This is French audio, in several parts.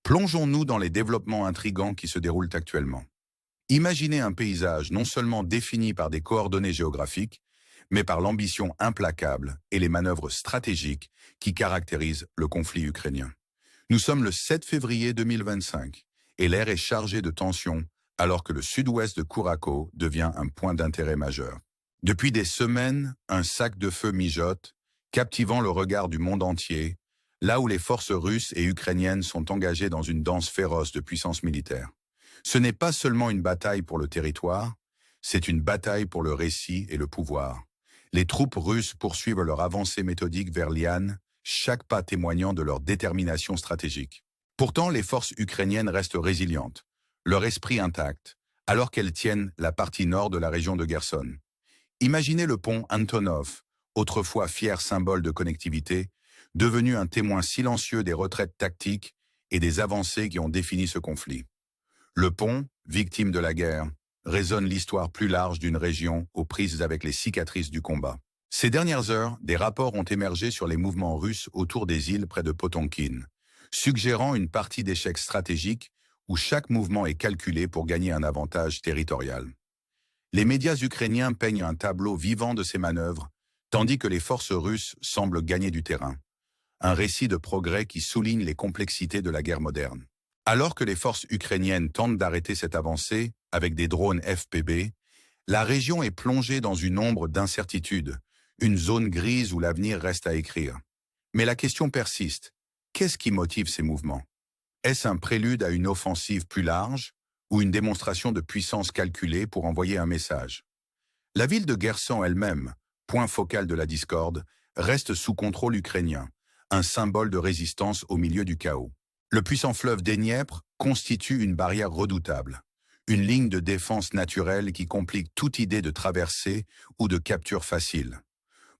Plongeons-nous dans les développements intrigants qui se déroulent actuellement. Imaginez un paysage non seulement défini par des coordonnées géographiques, mais par l'ambition implacable et les manœuvres stratégiques qui caractérisent le conflit ukrainien. Nous sommes le 7 février 2025 et l'air est chargé de tensions alors que le sud-ouest de Kourakow devient un point d'intérêt majeur. Depuis des semaines, un sac de feu mijote, captivant le regard du monde entier, là où les forces russes et ukrainiennes sont engagées dans une danse féroce de puissance militaire. Ce n'est pas seulement une bataille pour le territoire, c'est une bataille pour le récit et le pouvoir. Les troupes russes poursuivent leur avancée méthodique vers Liane, chaque pas témoignant de leur détermination stratégique. Pourtant, les forces ukrainiennes restent résilientes, leur esprit intact, alors qu'elles tiennent la partie nord de la région de Kherson. Imaginez le pont Antonov, autrefois fier symbole de connectivité, devenu un témoin silencieux des retraites tactiques et des avancées qui ont défini ce conflit. Le pont, victime de la guerre, résonne l'histoire plus large d'une région aux prises avec les cicatrices du combat. Ces dernières heures, des rapports ont émergé sur les mouvements russes autour des îles près de Potonkin, suggérant une partie d'échec stratégique où chaque mouvement est calculé pour gagner un avantage territorial. Les médias ukrainiens peignent un tableau vivant de ces manœuvres, tandis que les forces russes semblent gagner du terrain. Un récit de progrès qui souligne les complexités de la guerre moderne. Alors que les forces ukrainiennes tentent d'arrêter cette avancée avec des drones FPV, la région est plongée dans une ombre d'incertitude, une zone grise où l'avenir reste à écrire. Mais la question persiste. Qu'est-ce qui motive ces mouvements? Est-ce un prélude à une offensive plus large ou une démonstration de puissance calculée pour envoyer un message? La ville de Kherson elle-même, point focal de la discorde, reste sous contrôle ukrainien, un symbole de résistance au milieu du chaos. Le puissant fleuve Dniepr constitue une barrière redoutable, une ligne de défense naturelle qui complique toute idée de traversée ou de capture facile.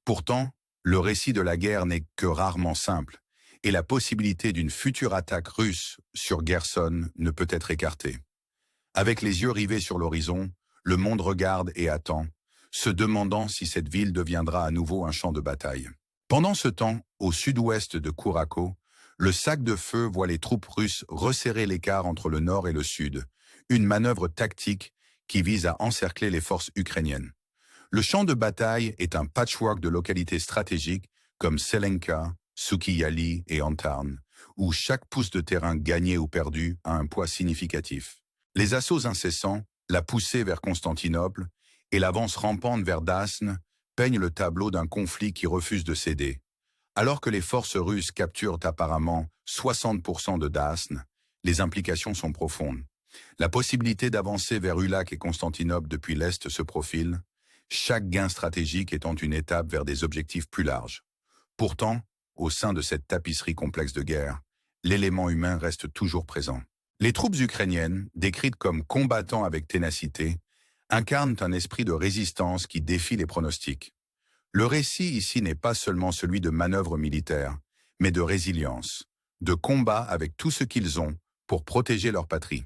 Pourtant, le récit de la guerre n'est que rarement simple, et la possibilité d'une future attaque russe sur Kherson ne peut être écartée. Avec les yeux rivés sur l'horizon, le monde regarde et attend, se demandant si cette ville deviendra à nouveau un champ de bataille. Pendant ce temps, au sud-ouest de Kourakow, le sac de feu voit les troupes russes resserrer l'écart entre le nord et le sud, une manœuvre tactique qui vise à encercler les forces ukrainiennes. Le champ de bataille est un patchwork de localités stratégiques comme Selenka, Sukiyali et Antarn, où chaque pouce de terrain gagné ou perdu a un poids significatif. Les assauts incessants, la poussée vers Constantinople et l'avance rampante vers Dasne peignent le tableau d'un conflit qui refuse de céder. Alors que les forces russes capturent apparemment 60% de Dasne, les implications sont profondes. La possibilité d'avancer vers Ulac et Constantinople depuis l'Est se profile, chaque gain stratégique étant une étape vers des objectifs plus larges. Pourtant, au sein de cette tapisserie complexe de guerre, l'élément humain reste toujours présent. Les troupes ukrainiennes, décrites comme combattant avec ténacité, incarnent un esprit de résistance qui défie les pronostics. Le récit ici n'est pas seulement celui de manœuvres militaires, mais de résilience, de combat avec tout ce qu'ils ont pour protéger leur patrie.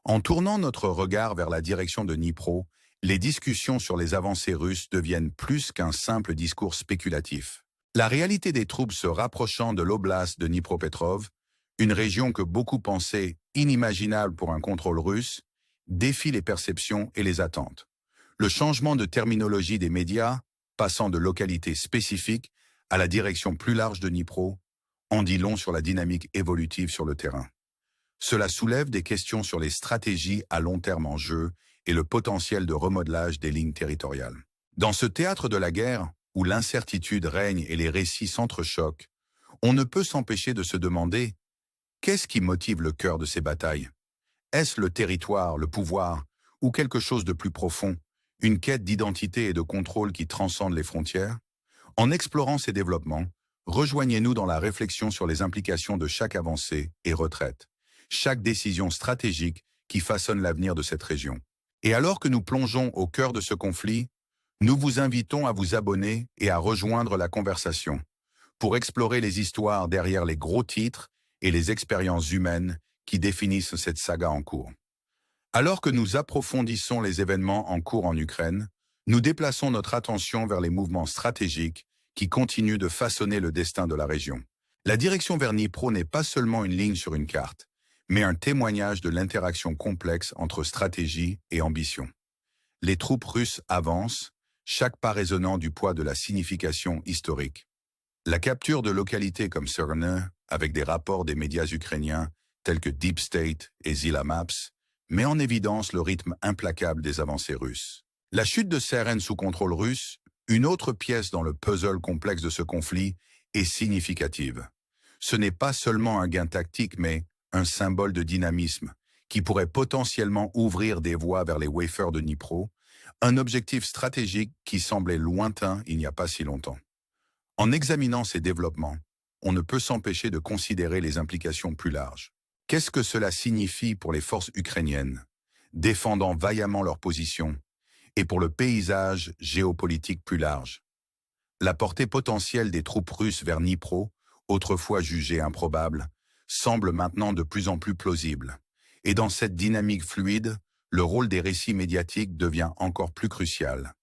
En tournant notre regard vers la direction de Dnipro, les discussions sur les avancées russes deviennent plus qu'un simple discours spéculatif. La réalité des troupes se rapprochant de l'oblast de Dnipropétrov, une région que beaucoup pensaient inimaginable pour un contrôle russe, défie les perceptions et les attentes. Le changement de terminologie des médias, passant de localités spécifiques à la direction plus large de Dnipro, en dit long sur la dynamique évolutive sur le terrain. Cela soulève des questions sur les stratégies à long terme en jeu et le potentiel de remodelage des lignes territoriales. Dans ce théâtre de la guerre, où l'incertitude règne et les récits s'entrechoquent, on ne peut s'empêcher de se demander qu'est-ce qui motive le cœur de ces batailles? Est-ce le territoire, le pouvoir, ou quelque chose de plus profond, une quête d'identité et de contrôle qui transcende les frontières? En explorant ces développements, rejoignez-nous dans la réflexion sur les implications de chaque avancée et retraite, chaque décision stratégique qui façonne l'avenir de cette région. Et alors que nous plongeons au cœur de ce conflit, nous vous invitons à vous abonner et à rejoindre la conversation pour explorer les histoires derrière les gros titres et les expériences humaines qui définissent cette saga en cours. Alors que nous approfondissons les événements en cours en Ukraine, nous déplaçons notre attention vers les mouvements stratégiques qui continuent de façonner le destin de la région. La direction vers Dnipro n'est pas seulement une ligne sur une carte, mais un témoignage de l'interaction complexe entre stratégie et ambition. Les troupes russes avancent, chaque pas résonnant du poids de la signification historique. La capture de localités comme Cerne, avec des rapports des médias ukrainiens tels que Deep State et Zilla Maps, met en évidence le rythme implacable des avancées russes. La chute de Cerne sous contrôle russe, une autre pièce dans le puzzle complexe de ce conflit, est significative. Ce n'est pas seulement un gain tactique, mais un symbole de dynamisme qui pourrait potentiellement ouvrir des voies vers les wafers de Dnipro, un objectif stratégique qui semblait lointain il n'y a pas si longtemps. En examinant ces développements, on ne peut s'empêcher de considérer les implications plus larges. Qu'est-ce que cela signifie pour les forces ukrainiennes, défendant vaillamment leur position, et pour le paysage géopolitique plus large? La portée potentielle des troupes russes vers Dnipro, autrefois jugée improbable, semble maintenant de plus en plus plausible. Et dans cette dynamique fluide, le rôle des récits médiatiques devient encore plus crucial.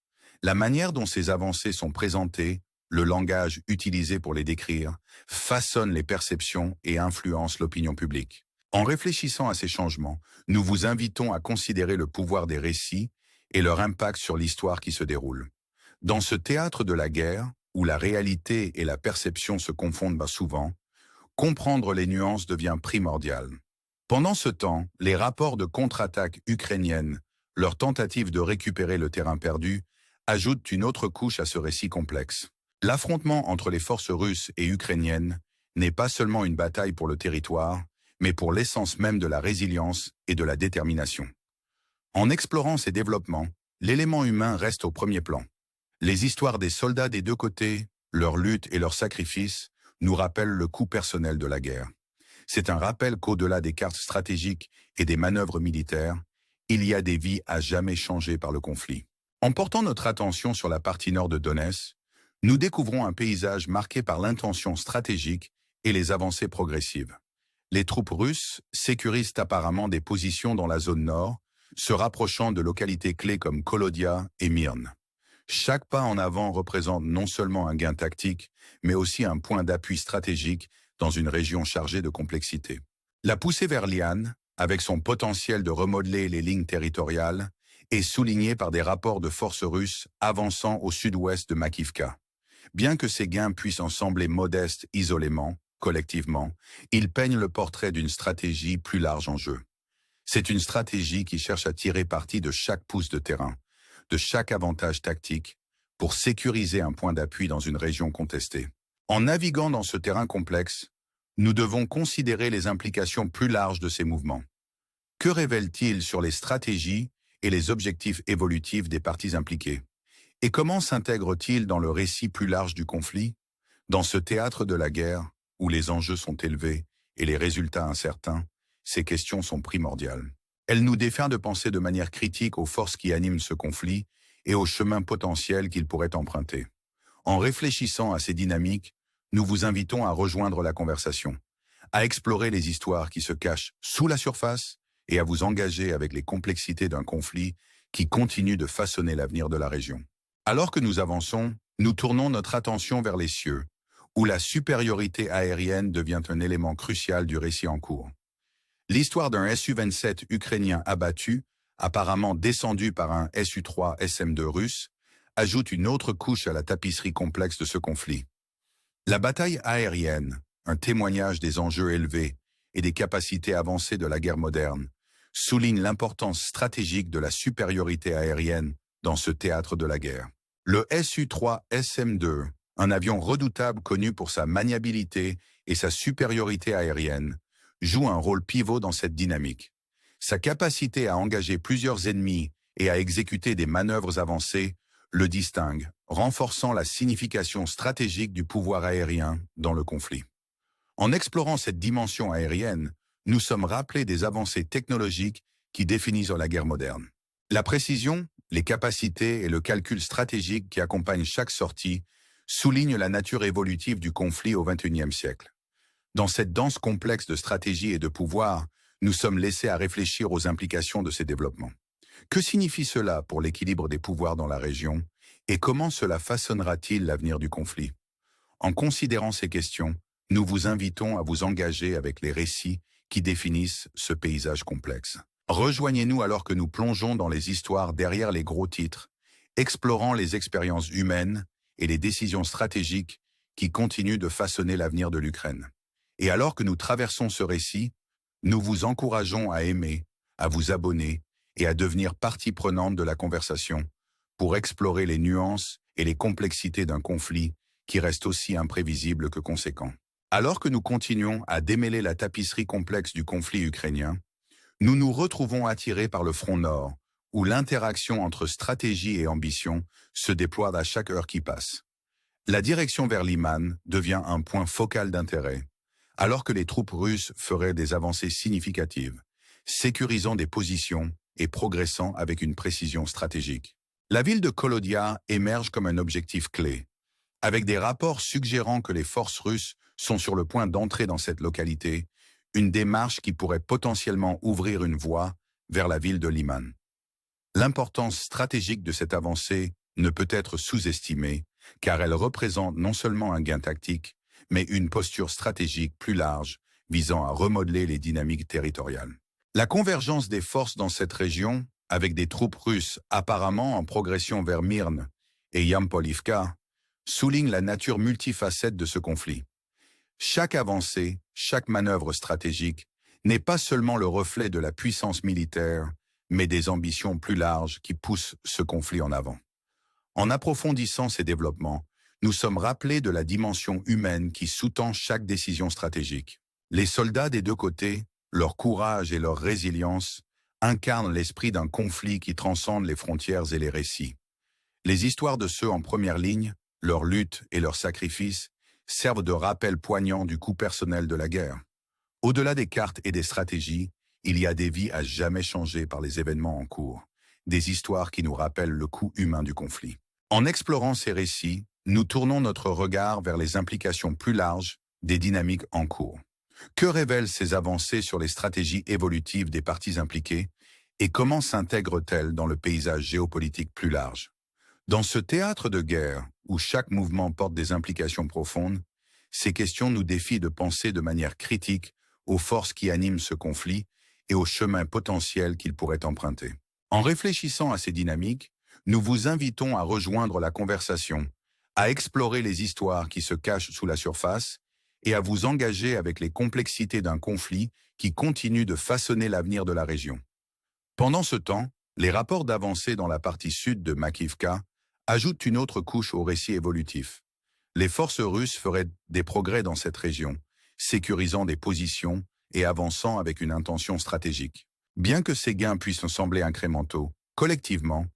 La manière dont ces avancées sont présentées, le langage utilisé pour les décrire, façonne les perceptions et influence l'opinion publique. En réfléchissant à ces changements, nous vous invitons à considérer le pouvoir des récits et leur impact sur l'histoire qui se déroule. Dans ce théâtre de la guerre, où la réalité et la perception se confondent souvent, comprendre les nuances devient primordial. Pendant ce temps, les rapports de contre-attaque ukrainienne, leur tentative de récupérer le terrain perdu, ajoutent une autre couche à ce récit complexe. L'affrontement entre les forces russes et ukrainiennes n'est pas seulement une bataille pour le territoire, mais pour l'essence même de la résilience et de la détermination. En explorant ces développements, l'élément humain reste au premier plan. Les histoires des soldats des deux côtés, leur lutte et leurs sacrifices, nous rappellent le coût personnel de la guerre. C'est un rappel qu'au-delà des cartes stratégiques et des manœuvres militaires, il y a des vies à jamais changées par le conflit. En portant notre attention sur la partie nord de Donetsk, nous découvrons un paysage marqué par l'intention stratégique et les avancées progressives. Les troupes russes sécurisent apparemment des positions dans la zone nord, se rapprochant de localités clés comme Kolodia et Myrne. Chaque pas en avant représente non seulement un gain tactique, mais aussi un point d'appui stratégique dans une région chargée de complexité. La poussée vers Liane, avec son potentiel de remodeler les lignes territoriales, est soulignée par des rapports de forces russes avançant au sud-ouest de Makivka. Bien que ces gains puissent en sembler modestes isolément, collectivement, ils peignent le portrait d'une stratégie plus large en jeu. C'est une stratégie qui cherche à tirer parti de chaque pouce de terrain, de chaque avantage tactique, pour sécuriser un point d'appui dans une région contestée. En naviguant dans ce terrain complexe, nous devons considérer les implications plus larges de ces mouvements. Que révèlent-ils sur les stratégies et les objectifs évolutifs des parties impliquées? Et comment s'intègrent-ils dans le récit plus large du conflit, dans ce théâtre de la guerre où les enjeux sont élevés et les résultats incertains? Ces questions sont primordiales. Elles nous défient de penser de manière critique aux forces qui animent ce conflit et aux chemins potentiels qu'il pourrait emprunter. En réfléchissant à ces dynamiques, nous vous invitons à rejoindre la conversation, à explorer les histoires qui se cachent sous la surface et à vous engager avec les complexités d'un conflit qui continue de façonner l'avenir de la région. Alors que nous avançons, nous tournons notre attention vers les cieux, où la supériorité aérienne devient un élément crucial du récit en cours. L'histoire d'un Su-27 ukrainien abattu, apparemment descendu par un Su-3 SM-2 russe, ajoute une autre couche à la tapisserie complexe de ce conflit. La bataille aérienne, un témoignage des enjeux élevés et des capacités avancées de la guerre moderne, souligne l'importance stratégique de la supériorité aérienne dans ce théâtre de la guerre. Le Su-3 SM-2, un avion redoutable connu pour sa maniabilité et sa supériorité aérienne, joue un rôle pivot dans cette dynamique. Sa capacité à engager plusieurs ennemis et à exécuter des manœuvres avancées le distingue, renforçant la signification stratégique du pouvoir aérien dans le conflit. En explorant cette dimension aérienne, nous sommes rappelés des avancées technologiques qui définissent la guerre moderne. La précision, les capacités et le calcul stratégique qui accompagnent chaque sortie soulignent la nature évolutive du conflit au XXIe siècle. Dans cette danse complexe de stratégie et de pouvoir, nous sommes laissés à réfléchir aux implications de ces développements. Que signifie cela pour l'équilibre des pouvoirs dans la région et comment cela façonnera-t-il l'avenir du conflit? En considérant ces questions, nous vous invitons à vous engager avec les récits qui définissent ce paysage complexe. Rejoignez-nous alors que nous plongeons dans les histoires derrière les gros titres, explorant les expériences humaines et les décisions stratégiques qui continuent de façonner l'avenir de l'Ukraine. Et alors que nous traversons ce récit, nous vous encourageons à aimer, à vous abonner et à devenir partie prenante de la conversation pour explorer les nuances et les complexités d'un conflit qui reste aussi imprévisible que conséquent. Alors que nous continuons à démêler la tapisserie complexe du conflit ukrainien, nous nous retrouvons attirés par le front nord, où l'interaction entre stratégie et ambition se déploie à chaque heure qui passe. La direction vers Liman devient un point focal d'intérêt, alors que les troupes russes feraient des avancées significatives, sécurisant des positions et progressant avec une précision stratégique. La ville de Kolodia émerge comme un objectif clé, avec des rapports suggérant que les forces russes sont sur le point d'entrer dans cette localité, une démarche qui pourrait potentiellement ouvrir une voie vers la ville de Liman. L'importance stratégique de cette avancée ne peut être sous-estimée, car elle représente non seulement un gain tactique, mais une posture stratégique plus large visant à remodeler les dynamiques territoriales. La convergence des forces dans cette région, avec des troupes russes apparemment en progression vers Myrne et Yampolivka, souligne la nature multifacette de ce conflit. Chaque avancée, chaque manœuvre stratégique n'est pas seulement le reflet de la puissance militaire, mais des ambitions plus larges qui poussent ce conflit en avant. En approfondissant ces développements, nous sommes rappelés de la dimension humaine qui sous-tend chaque décision stratégique. Les soldats des deux côtés, leur courage et leur résilience, incarnent l'esprit d'un conflit qui transcende les frontières et les récits. Les histoires de ceux en première ligne, leur lutte et leurs sacrifices, servent de rappel poignant du coût personnel de la guerre. Au-delà des cartes et des stratégies, il y a des vies à jamais changées par les événements en cours, des histoires qui nous rappellent le coût humain du conflit. En explorant ces récits, nous tournons notre regard vers les implications plus larges des dynamiques en cours. Que révèlent ces avancées sur les stratégies évolutives des parties impliquées et comment s'intègrent-elles dans le paysage géopolitique plus large? Dans ce théâtre de guerre, où chaque mouvement porte des implications profondes, ces questions nous défient de penser de manière critique aux forces qui animent ce conflit et aux chemins potentiels qu'il pourrait emprunter. En réfléchissant à ces dynamiques, nous vous invitons à rejoindre la conversation, à explorer les histoires qui se cachent sous la surface et à vous engager avec les complexités d'un conflit qui continue de façonner l'avenir de la région. Pendant ce temps, les rapports d'avancée dans la partie sud de Makivka ajoutent une autre couche au récit évolutif. Les forces russes feraient des progrès dans cette région, sécurisant des positions et avançant avec une intention stratégique. Bien que ces gains puissent sembler incrémentaux, collectivement,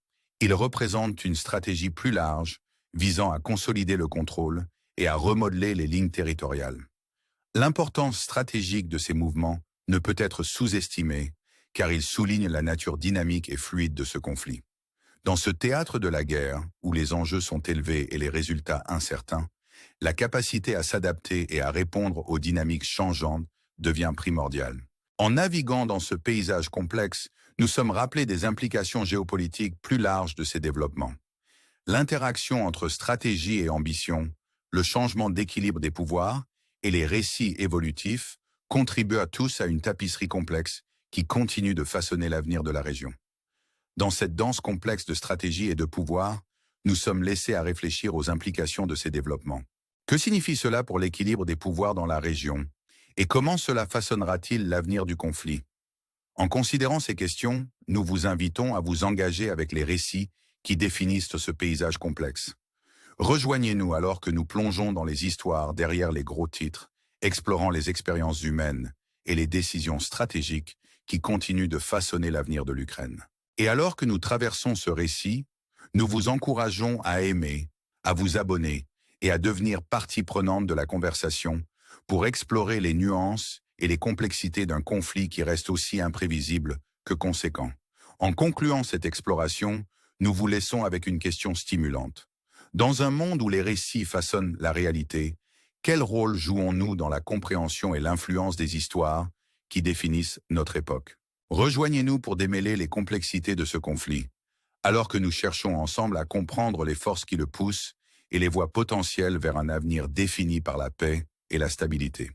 ils représentent une stratégie plus large visant à consolider le contrôle et à remodeler les lignes territoriales. L'importance stratégique de ces mouvements ne peut être sous-estimée, car ils soulignent la nature dynamique et fluide de ce conflit. Dans ce théâtre de la guerre, où les enjeux sont élevés et les résultats incertains, la capacité à s'adapter et à répondre aux dynamiques changeantes devient primordiale. En naviguant dans ce paysage complexe, nous sommes rappelés des implications géopolitiques plus larges de ces développements. L'interaction entre stratégie et ambition, le changement d'équilibre des pouvoirs et les récits évolutifs contribuent à tous à une tapisserie complexe qui continue de façonner l'avenir de la région. Dans cette danse complexe de stratégie et de pouvoir, nous sommes laissés à réfléchir aux implications de ces développements. Que signifie cela pour l'équilibre des pouvoirs dans la région? Et comment cela façonnera-t-il l'avenir du conflit? En considérant ces questions, nous vous invitons à vous engager avec les récits qui définissent ce paysage complexe. Rejoignez-nous alors que nous plongeons dans les histoires derrière les gros titres, explorant les expériences humaines et les décisions stratégiques qui continuent de façonner l'avenir de l'Ukraine. Et alors que nous traversons ce récit, nous vous encourageons à aimer, à vous abonner et à devenir partie prenante de la conversation pour explorer les nuances et les complexités d'un conflit qui reste aussi imprévisible que conséquent. En concluant cette exploration, nous vous laissons avec une question stimulante. Dans un monde où les récits façonnent la réalité, quel rôle jouons-nous dans la compréhension et l'influence des histoires qui définissent notre époque? Rejoignez-nous pour démêler les complexités de ce conflit, alors que nous cherchons ensemble à comprendre les forces qui le poussent et les voies potentielles vers un avenir défini par la paix et la stabilité.